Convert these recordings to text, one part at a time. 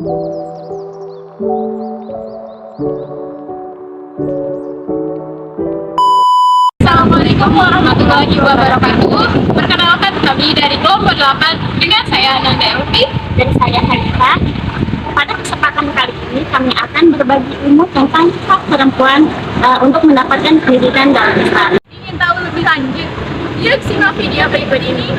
Assalamualaikum warahmatullahi wabarakatuh. Perkenalkan kami dari kelompok 8 dengan saya Nanda Elvi dan saya Hanifah. Pada kesempatan kali ini kami akan berbagi ilmu tentang hak perempuan untuk mendapatkan pendidikan dalam Islam. Ingin tahu lebih lanjut? Yuk simak video berikut ini.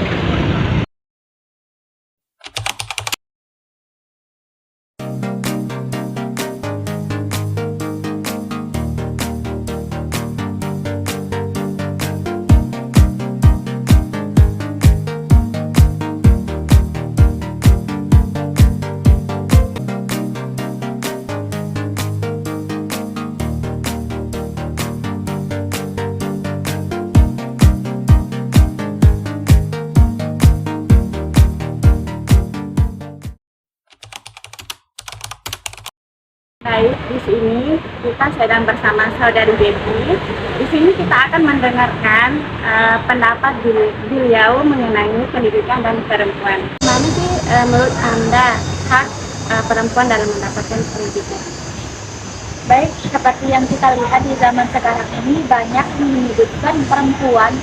Baik, di sini kita sedang bersama saudari Debbie. Di sini kita akan mendengarkan pendapat beliau mengenai pendidikan dan perempuan. Mana sih menurut Anda hak perempuan dalam mendapatkan pendidikan? Baik, seperti yang kita lihat di zaman sekarang ini banyak menyebutkan perempuan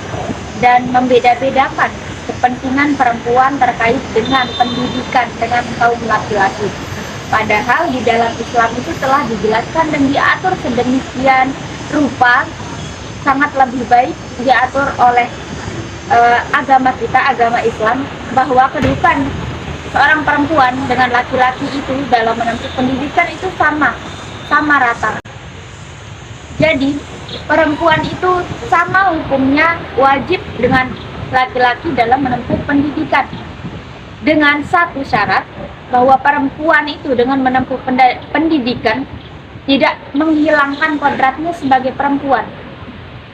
dan membeda-bedakan kepentingan perempuan terkait dengan pendidikan dengan kaum laki-laki. Padahal di dalam Islam itu telah dijelaskan dan diatur sedemikian rupa, sangat lebih baik diatur oleh agama kita, agama Islam, bahwa kedudukan seorang perempuan dengan laki-laki itu dalam menempuh pendidikan itu sama rata. Jadi perempuan itu sama hukumnya wajib dengan laki-laki dalam menempuh pendidikan, dengan satu syarat bahwa perempuan itu dengan menempuh pendidikan tidak menghilangkan kodratnya sebagai perempuan,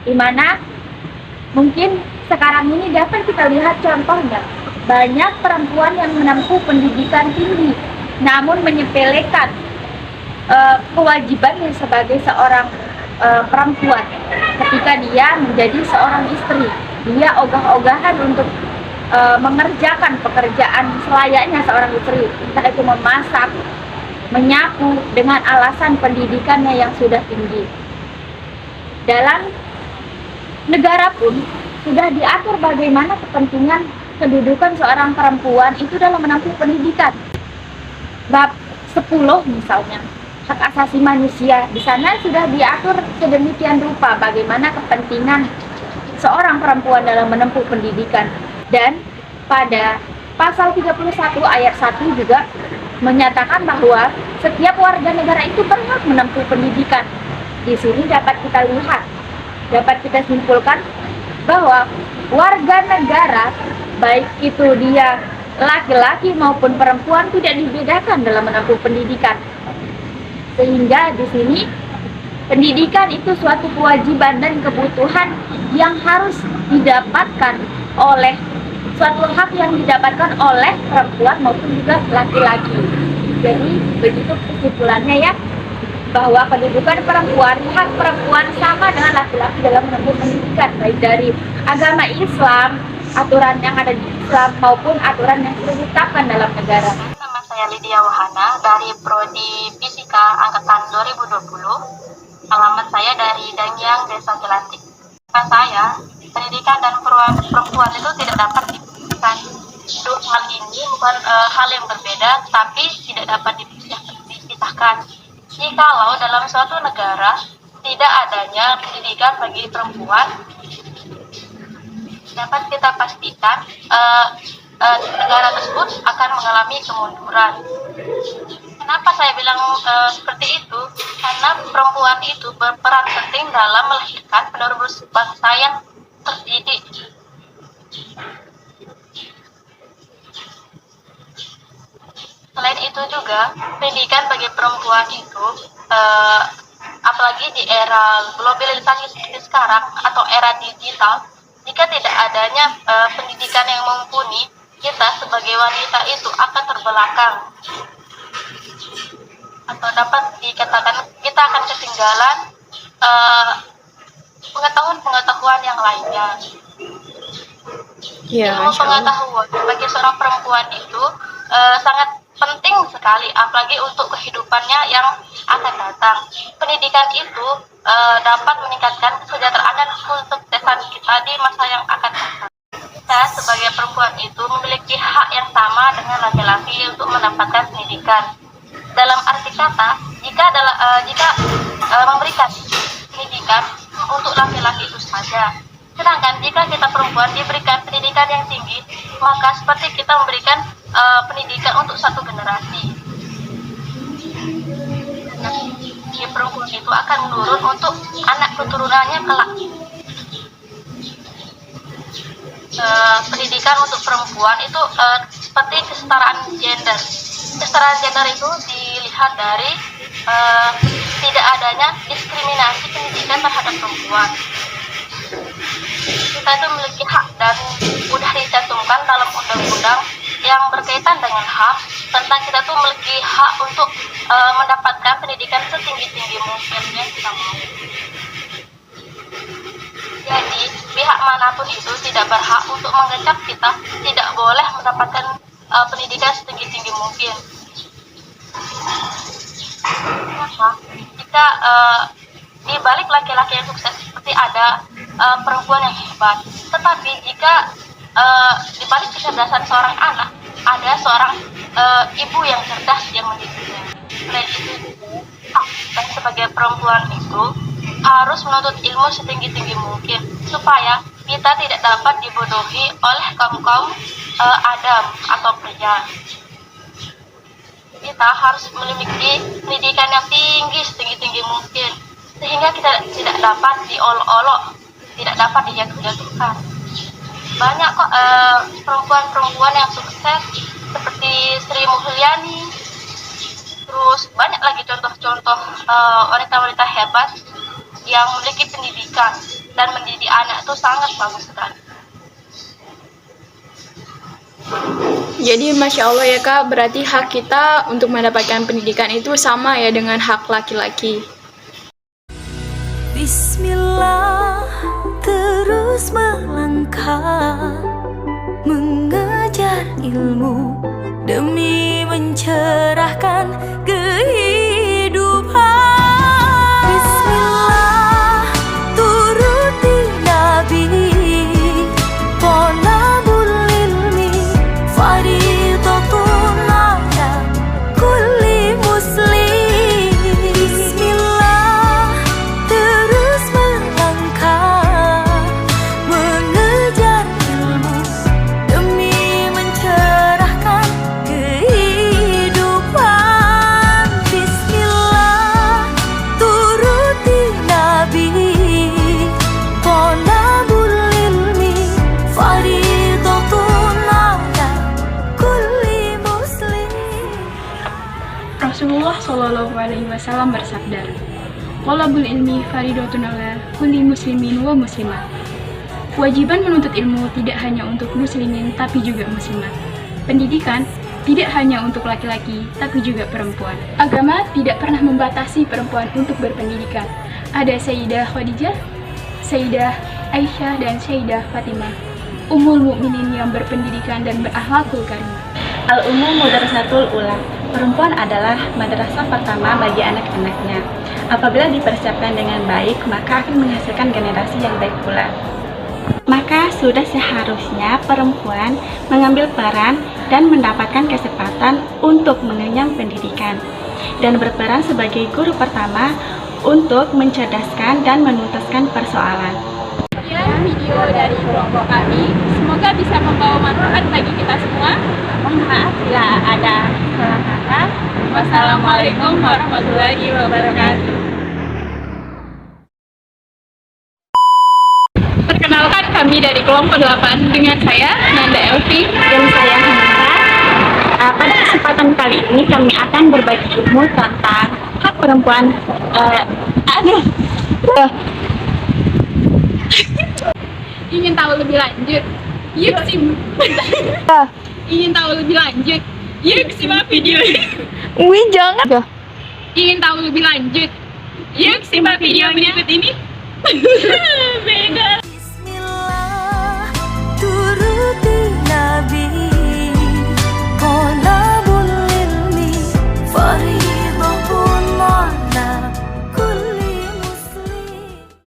dimana mungkin sekarang ini dapat kita lihat contohnya banyak perempuan yang menempuh pendidikan tinggi namun menyepelekan kewajibannya sebagai seorang perempuan. Ketika dia menjadi seorang istri, dia ogah-ogahan untuk mengerjakan pekerjaan selayaknya seorang istri, entah itu memasak, menyapu, dengan alasan pendidikannya yang sudah tinggi. Dalam negara pun sudah diatur bagaimana kepentingan kedudukan seorang perempuan itu dalam menempuh pendidikan. Bab 10 misalnya, hak asasi manusia, di sana sudah diatur sedemikian rupa bagaimana kepentingan seorang perempuan dalam menempuh pendidikan. Dan pada pasal 31 ayat 1 juga menyatakan bahwa setiap warga negara itu berhak menempuh pendidikan. Di sini dapat kita lihat, dapat kita simpulkan bahwa warga negara, baik itu dia laki-laki maupun perempuan, tidak dibedakan dalam menempuh pendidikan. Sehingga di sini pendidikan itu suatu kewajiban dan kebutuhan yang harus didapatkan oleh suatu hak yang didapatkan oleh perempuan maupun juga laki-laki. Jadi begitu kesimpulannya ya, bahwa kedudukan perempuan, hak perempuan sama dengan laki-laki dalam menempuh pendidikan, baik dari agama Islam, aturan yang ada di Islam maupun aturan yang sudah ditetapkan dalam negara. Nama saya Lydia Wahana dari Prodi Fisika Angkatan 2020. Alamat saya dari Dangyang, Desa Jelantik. Kata saya, pendidikan dan perempuan itu tidak dapat dipisahkan. Hal ini bukan hal yang berbeda, tapi tidak dapat dipisahkan. Jikalau dalam suatu negara tidak adanya pendidikan bagi perempuan, dapat kita pastikan negara tersebut akan mengalami kemunduran. Kenapa saya bilang seperti itu? Karena perempuan itu berperan penting dalam melahirkan penerus bangsa yang terdidik. Selain itu juga, pendidikan bagi perempuan itu, apalagi di era globalisasi seperti sekarang atau era digital, jika tidak adanya pendidikan yang mumpuni, kita sebagai wanita itu akan terbelakang. Atau dapat dikatakan kita akan ketinggalan pengetahuan-pengetahuan yang lainnya. Ya, Ilmu pengetahuan bagi seorang perempuan itu sangat penting sekali, apalagi untuk kehidupannya yang akan datang. Pendidikan itu dapat meningkatkan kesejahteraan dan kesuksesan kita di masa yang akan datang. Kita sebagai perempuan itu memiliki hak yang sama dengan laki-laki untuk mendapatkan pendidikan. Dalam arti kata, jika memberikan pendidikan untuk laki-laki itu saja. Sedangkan jika kita perempuan diberikan pendidikan yang tinggi, maka seperti kita memberikan pendidikan untuk satu generasi. Si perempuan itu akan menurun untuk anak keturunannya kelak. Pendidikan untuk perempuan itu seperti kesetaraan gender. Kesetaraan gender itu dilihat dari tidak adanya diskriminasi pendidikan terhadap perempuan. Kita itu memiliki hak dan sudah dicantumkan dalam undang-undang yang berkaitan dengan hak tentang kita tuh memiliki hak untuk mendapatkan pendidikan setinggi-tinggi mungkin yang kita mau. Jadi pihak manapun itu tidak berhak untuk mengecap kita tidak boleh mendapatkan pendidikan setinggi-tinggi mungkin. Maka jika di balik laki-laki yang sukses seperti ada perempuan yang hebat, tetapi jika di balik kecerdasan seorang anak ada seorang ibu yang cerdas yang mendidiknya. Selain itu, dan sebagai perempuan itu harus menuntut ilmu setinggi-tinggi mungkin supaya kita tidak dapat dibodohi oleh kaum Adam atau pria. Kita harus memiliki pendidikan yang tinggi setinggi-tinggi mungkin sehingga kita tidak dapat diolok-olok, tidak dapat dijatuh-jatuhkan. Banyak kok perempuan-perempuan yang sukses seperti Sri Mulyani, terus banyak lagi contoh-contoh wanita-wanita hebat yang memiliki pendidikan dan mendidik anak itu sangat bagus sekali. Jadi Masya Allah ya Kak, berarti hak kita untuk mendapatkan pendidikan itu sama ya dengan hak laki-laki. Bismillah, terus melangkah mengejar ilmu demi mencerahkan kehidupan. Bismillah, turuti Nabi, thalabul ilmi fardhatun 'ala kulli muslim. Bismillah, terus melangkah mengejar ilmu demi mencerahkan kehidupan. Bismillah, turuti Nabi, thalabul ilmi fardhatun 'ala kulli muslim. Rasulullah Shallallahu Alaihi Wasallam bersabda, "Thalabul ilmi fardhatun 'ala kulli muslimin wa muslimat." Kewajiban menuntut ilmu tidak hanya untuk muslimin tapi juga muslimat. Pendidikan tidak hanya untuk laki-laki tapi juga perempuan. Agama tidak pernah membatasi perempuan untuk berpendidikan. Ada Sayyidah Khadijah, Sayyidah Aisyah dan Sayyidah Fatimah, Ummul Mukminin yang berpendidikan dan berakhlakul karimah. Al-Ummul Madrasatul Ula. Perempuan adalah madrasah pertama bagi anak-anaknya. Apabila dipersiapkan dengan baik, maka akan menghasilkan generasi yang baik pula. Maka sudah seharusnya perempuan mengambil peran dan mendapatkan kesempatan untuk mengenyam pendidikan dan berperan sebagai guru pertama untuk mencerdaskan dan menuntaskan persoalan. Sekian video dari kelompok kami, semoga bisa membawa manfaat bagi kita semua. Mohon maaf bila ada salah kata. Wassalamualaikum warahmatullahi wabarakatuh. Perkenalkan, kami dari kelompok 8 dengan saya Nanda Elvi Dan saya Hamida. Pada kesempatan kali ini kami akan berbagi ilmu tentang hak perempuan. ingin tahu lebih lanjut. Yuk ingin tahu lebih lanjut. Yuk simak video ini. Wih, jangan. Ingin tahu lebih lanjut. Yuk simak video berikut ini. Beda.